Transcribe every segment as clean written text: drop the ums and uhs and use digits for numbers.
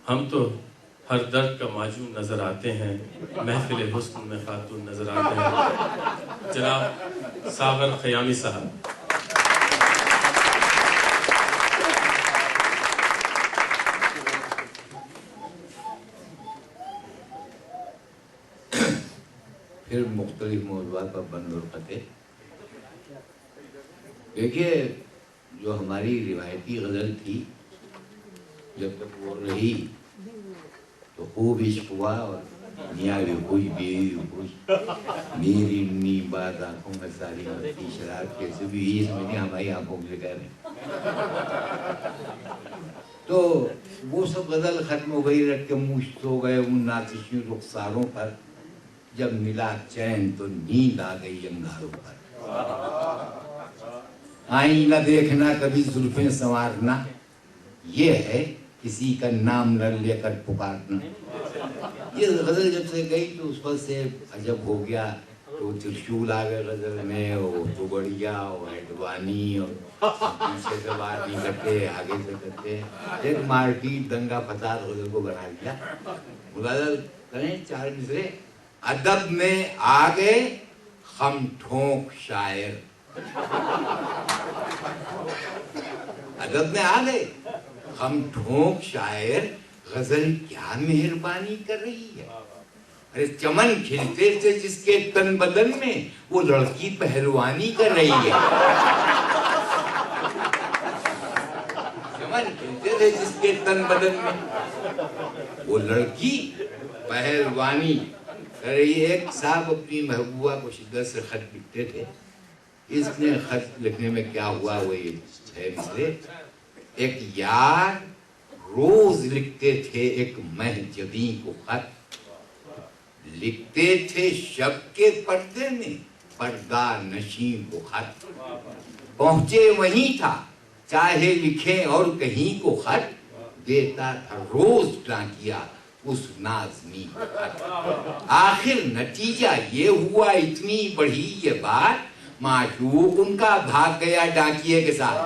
ہم تو ہر درد کا معجون نظر آتے ہیں، محفل حسن میں خاتون نظر آتے ہیں۔ جناب ساغر خیامی صاحب۔ پھر مختلف موضوعات پر بند اور قطع۔ دیکھیے، جو ہماری روایتی غزل تھی، جب تک وہ رہی تو خوب عشق ہوا، اور میاں بھی خوش، بیوی بھی خوش، میری انی بات آنکھوں میں ساری مستی شراب کیسے بھی یہ سمجھیں ہماری آنکھوں کے لیے کہہ رہے ہیں۔ تو وہ سب غزل ختم ہو گئی، رٹ کے مشت ہو گئے ان ناتشی رخساروں پر، جب ملا چین تو نیند آ گئی انگاروں پر۔ آئینہ دیکھنا کبھی زلفیں سنوارنا، یہ ہے کسی کا نام نہ لے کر پکارنا۔ یہ غزل جب سے گئی تو اس پر سے عجب ہو گیا، تو ترشول آ گئے غزل میں، اور تو بڑھیا اور ایڈوانی، اور پیچھے سے بات نہیں کرتے، آگے سے کرتے، ایک مارٹی دنگا فساد غزل کو بنا دیا۔ غزل کریں چار مصرے، ادب میں آگے خم ٹھونک شاعر، ادب میں آگے خم ٹھونک شاعر، غزل کیا مہربانی کر رہی ہے۔ ارے چمن کھلتے تھے جس کے تن بدن میں، وہ لڑکی پہلوانی کر رہی ہے۔ چمن کھلتے تھے جس کے تن بدن میں، وہ لڑکی پہلوانی کر رہی ہے۔ ایک صاحب اپنی محبوبہ کو شدت سے خط لکھتے تھے، اس نے خط لکھنے میں کیا ہوا وہ یہ ہے مصرے۔ ایک یار روز لکھتے تھے ایک مہ جبیں کو خط، لکھتے تھے شب کے پردے میں پردہ نشین کو خط، پہنچے وہیں تھا چاہے لکھیں اور کہیں کو خط، دیتا تھا روز ڈانکیا اس نازنین کو خط۔ آخر نتیجہ یہ ہوا اتنی بڑھی یہ بات، معشوق ان کا بھاگ گیا ڈاکیے کے ساتھ۔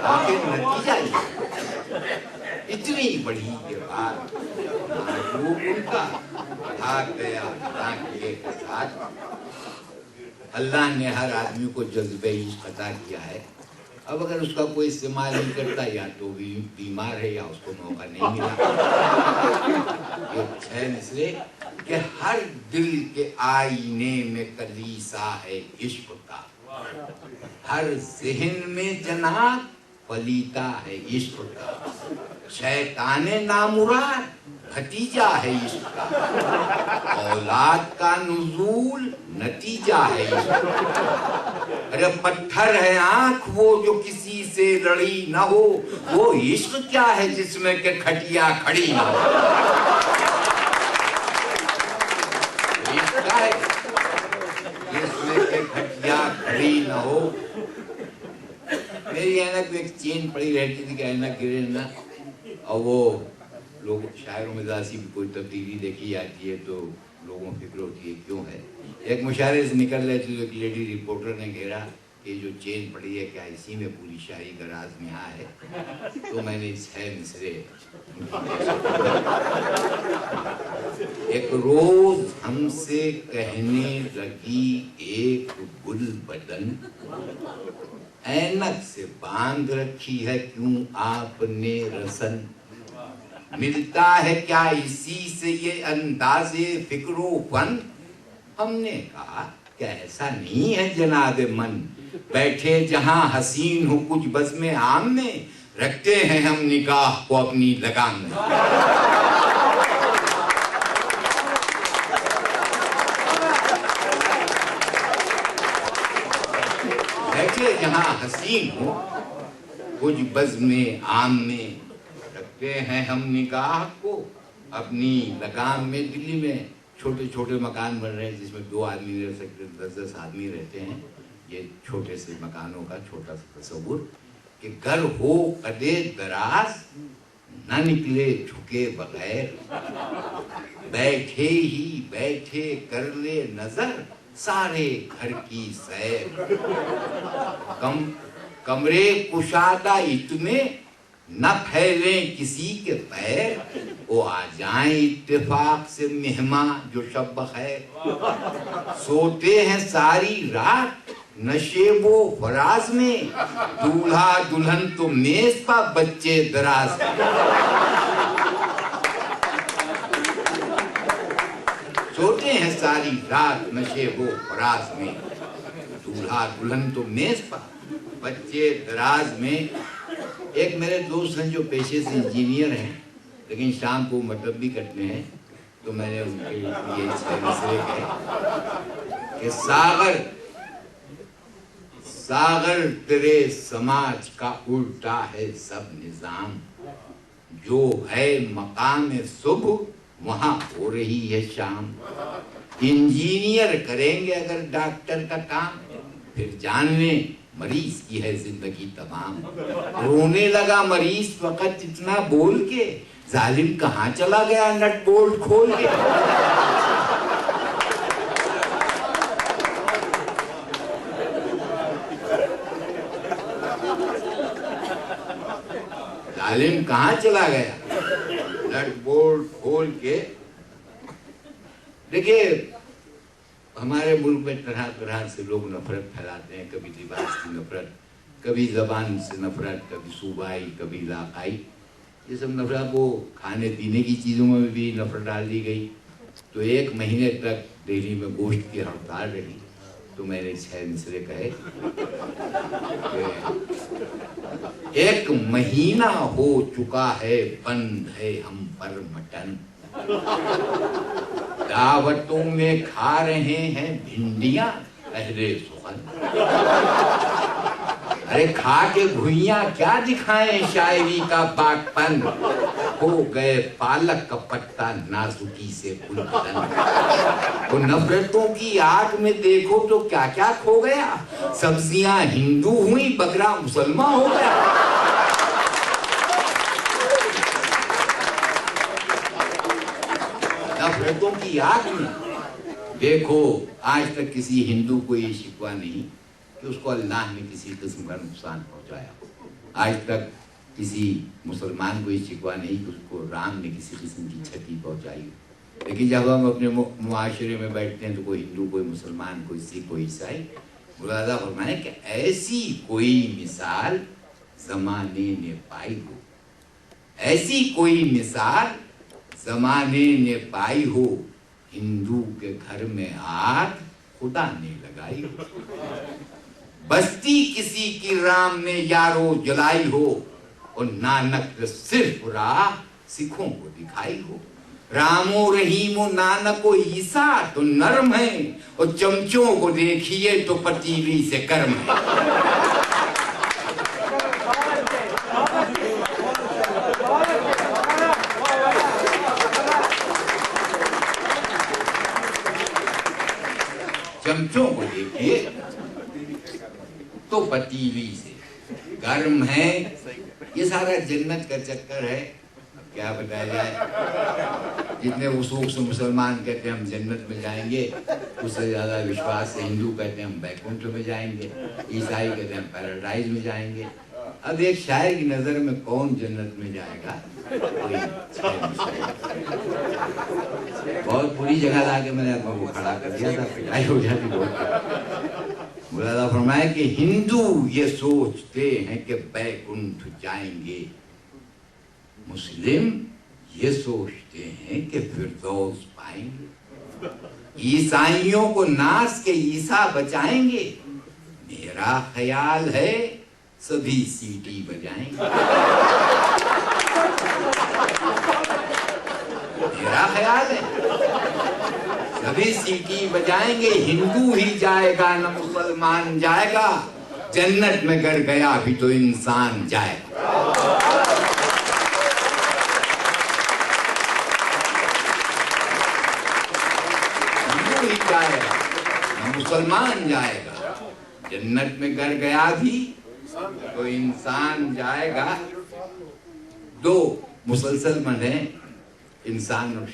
آخر نتیجہ اتنی بڑھی یہ بات، معشوق ان کا بھاگ گیا ڈاکیے کے ساتھ۔ اللہ نے ہر آدمی کو جذبہ عشق عطا کیا ہے، اب اگر اس کا کوئی استعمال نہیں کرتا، یا تو بیمار ہے یا اس کو موقع نہیں ملا۔ یہ ہے مصرے کہ ہر دل کے آئینے میں کلیسا ہے عشق کا، ہر ذہن میں جناب پلیتا ہے عشق کا، شیطان نامراد بھتیجا ہے عشق کا، اولاد کا نزول نتیجہ ہے عشق کا۔ ارے پتھر ہے آنکھ وہ جو کسی سے لڑی نہ ہو، وہ عشق کیا ہے جس میں کہ کھٹیا کھڑی نہ ہو۔ عشق کیا ہے جس میں کہ کھٹیا کھڑی نہ ہو۔ میری اینک میں ایک چین پڑی رہتی تھی کہ اینک گرے نہ، اور وہ لوگ شاعروں میں ذاتی بھی کوئی تبدیلی دیکھی جاتی ہے تو لوگوں کو فکر ہوتی ہے کیوں ہے۔ ایک مشاعرے سے نکل رہے تھے تو ایک لیڈی رپورٹر نے گھیرا کہ جو چین پڑی ہے کیا اسی میں پوری شاعری کا راز نہا ہے، تو میں نے اس ہے مصرے۔ ایک روز ہم سے کہنے لگی ایک گل بدن، اینک سے باندھ رکھی ہے کیوں آپ نے رسن، ملتا ہے کیا اسی سے یہ انداز فکر و فن۔ ہم نے کہا کہ ایسا نہیں ہے جناب من، بیٹھے جہاں حسین ہو کچھ بزم عام میں، رکھتے ہیں ہم نگاہ کو اپنی لگام میں۔ بیٹھے جہاں حسین ہو کچھ بزم عام میں، رکھتے ہیں ہم نگاہ کو اپنی لگام میں۔ دلی میں چھوٹے چھوٹے مکان بن رہے ہیں جس میں 2 آدمی رہ سکتے، 10 آدمی رہتے ہیں۔ یہ چھوٹے سے مکانوں کا چھوٹا سا تصور کہ گھر ہو قدے دراز، نہ نکلے جھکے بغیر، بیٹھے ہی بیٹھے کر لے نظر سارے گھر کی سیر، کمرے کشادہ اتنے نہ پھیلیں کسی کے پیر، وہ آ جائیں اتفاق سے مہمان جو شب بخیر، سوتے ہیں ساری رات نشیب و فراز میں، دولہا دلہن تو میز پا بچے دراز میں، سوتے ہیں ساری رات نشیب و فراز میں، دولہا دلہن تو میز پا بچے دراز میں۔ ایک میرے دوست ہیں جو پیشے سے انجینئر ہیں لیکن شام کو مطلب بھی کرتے ہیں، تو میں نے ان کے لیے چھ مسئلے کہے کہ ساغر تیرے سماج کا الٹا ہے سب نظام، جو ہے مقام صبح وہاں ہو رہی ہے شام، انجینئر کریں گے اگر ڈاکٹر کا کام، پھر جاننے مریض کی ہے زندگی تمام، رونے لگا مریض فقط اتنا بول کے، ظالم کہاں چلا گیا نٹ بولٹ کھول کے، ظالم کہاں چلا گیا نٹ بولٹ کھول کے۔ دیکھیے ہمارے ملک میں طرح طرح سے لوگ نفرت پھیلاتے ہیں، کبھی لباس کی نفرت، کبھی زبان سے نفرت، کبھی صوبائی، کبھی علاقائی، یہ سب نفرت۔ وہ کھانے پینے کی چیزوں میں بھی نفرت ڈال دی گئی، تو 1 مہینے تک دہلی میں گوشت کی ہڑتال رہی، تو میں نے 6 مصرے کہے کہ 1 مہینہ ہو چکا ہے بند ہے ہم پر مٹن، دعوتوں میں کھا رہے ہیں بھنڈیاں اہل سخن، ارے کھا کے بھوئیاں کیا دکھائیں شاعری کا باغ پن، ہو گئے پالک کا پتہ نازکی سے گل بدن، وہ نفرتوں کی آگ میں دیکھو تو کیا کیا کھو گیا، سبزیاں ہندو ہوئی بکرا مسلمان ہو گیا، نفرتوں کی آگ میں دیکھو۔ آج تک کسی ہندو کو یہ شکوہ نہیں کہ اس کو اللہ نے کسی قسم کا نقصان پہنچایا، آج تک کسی مسلمان کو یہ شکوہ نہیں کہ اس کو رام نے کسی قسم کی چھتی پہنچائی، لیکن جب ہم اپنے معاشرے میں بیٹھتے ہیں تو کوئی ہندو، کوئی مسلمان، کوئی سکھ، کوئی عیسائی، ملازہ فرمائے کہ ایسی کوئی مثال زمانے نے پائی ہو، ایسی کوئی مثال زمانے نے پائی ہو، ہندو کے گھر میں آگ خدا نے لگائی ہو، بستی کسی کی رام نے یارو جلائی ہو، اور نانک صرف راہ سکھوں کو دکھائی ہو، رام و رحیم و نانک و عیسیٰ تو نرم ہیں، اور چمچوں کو دیکھیے تو پتیلی سے گرم ہے، چمچوں کو دیکھیے تو پتیلی سے گرم ہے۔ یہ سارا جنت کا چکر ہے، اب کیا بتایا جائے، جتنے وثوق سے مسلمان کہتے ہیں ہم جنت میں جائیں گے، اس سے زیادہ وشواس سے ہندو کہتے ہیں ہم بیکنٹھ میں جائیں گے، عیسائی کہتے ہیں ہم پیراڈائز میں جائیں گے۔ اب ایک شاعر کی نظر میں کون جنت میں جائے گا، بہت بری جگہ لا کے میں نے اپنے کو کھڑا کر دیا تھا، پٹائی ہو جاتی بہت۔ مولانا فرمایا کہ ہندو یہ سوچتے ہیں کہ بیکنٹھ جائیں گے، مسلم یہ سوچتے ہیں کہ فردوس پائیں گے، عیسائیوں کو ناز کے عیسیٰ بچائیں گے، میرا خیال ہے سبھی سیٹی بجائیں گے، میرا خیال ہے سبھی سیٹی بجائیں گے، ہندو ہی جائے گا نہ مسلمان جائے گا، جنت میں گر گیا بھی تو انسان جائے گا، ہندو ہی جائے گا نہ مسلمان جائے گا، جنت میں گر گیا بھی تو انسان جائے گا۔ دو مسلسل من ہیں انسان اور